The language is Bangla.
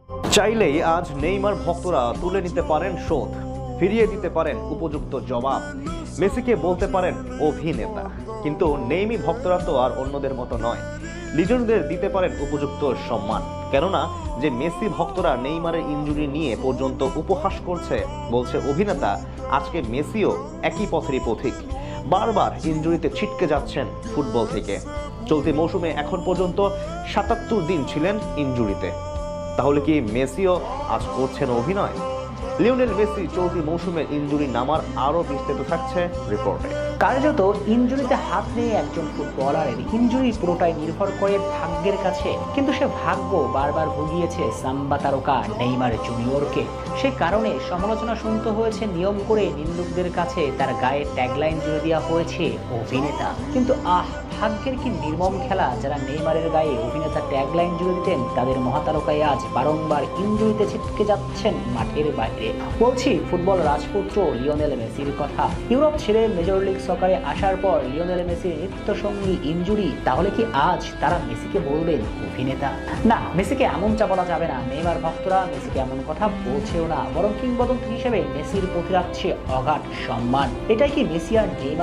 চাইলেই আজ নেইমার ভক্তরা তুলে নিতে পারেন শোধ, ফিরিয়ে দিতে পারেন উপযুক্ত জবাব, মেসিকে বলতে পারেন অভিনেতা। কিন্তু নেইমি ভক্তরা তো আর অন্যদের মতো নয়, লিজেন্ডদের দিতে পারেন উপযুক্ত সম্মান। কেননা যে মেসি ভক্তরা নেইমারের ইনজুরি নিয়ে পর্যন্ত উপহাস করছে, বলছে অভিনেতা, আজকে মেসিও একই পথেরই পথিক। বারবার ইনজুরিতে ছিটকে যাচ্ছেন ফুটবল থেকে। চলতি মৌসুমে এখন পর্যন্ত ৭৭ দিন ছিলেন ইনজুরিতে। তাহলে কি মেসিও আজ করছেন অভিনয়? লিওনেল মেসি চলতি মৌসুমে ইনজুরি নামার আরও বিস্তারিত থাকছে রিপোর্টে। কার্যত ইনজুরিতে হাত নিয়ে একজন ফুটবলারের ইনজুরি পুরোটাই নির্ভর করে ভাগ্যের কাছে। কিন্তু সে ভাগ্য বারবার ভুগিয়েছে সাম্বা তারকা নেইমার জুনিয়রকে। সে কারণে সমালোচনা শুনতে হয়েছে নিয়ম করে নিন্দুকদের কাছে। তার গায়ে ট্যাগলাইন জুড়ে দেওয়া হয়েছে অভিনেতা। কিন্তু ভাগ্যের কি নির্মম খেলা! যারা নেইমারের গায়ে অভিনেতা ট্যাগলাইন জুড়ে দিতেন, তাদের মহাতারকায় আজ বারংবার ইনজুরিতে ছিটকে যাচ্ছেন মাঠের বাইরে। বলছি ফুটবল রাজপুত্র লিওনেল মেসির কথা। ইউরোপ ছেড়ে মেজর লিগ সকারে আসার পর লিওনেল মেসির নিত্যসঙ্গী ইনজুরি। তাহলে কি আজ তারা মেসিকে বলবেন অভিনেতা? না, মেসিকে এমনটা বলা যাবে না। নেইমার ভক্তরা মেসিকে এমন কথা বলছেও না, বরং কিংবদন্তি হিসেবে মেসির প্রতি রাখছে অগাধ সম্মান। এটাই কি মেসি আর নেইমার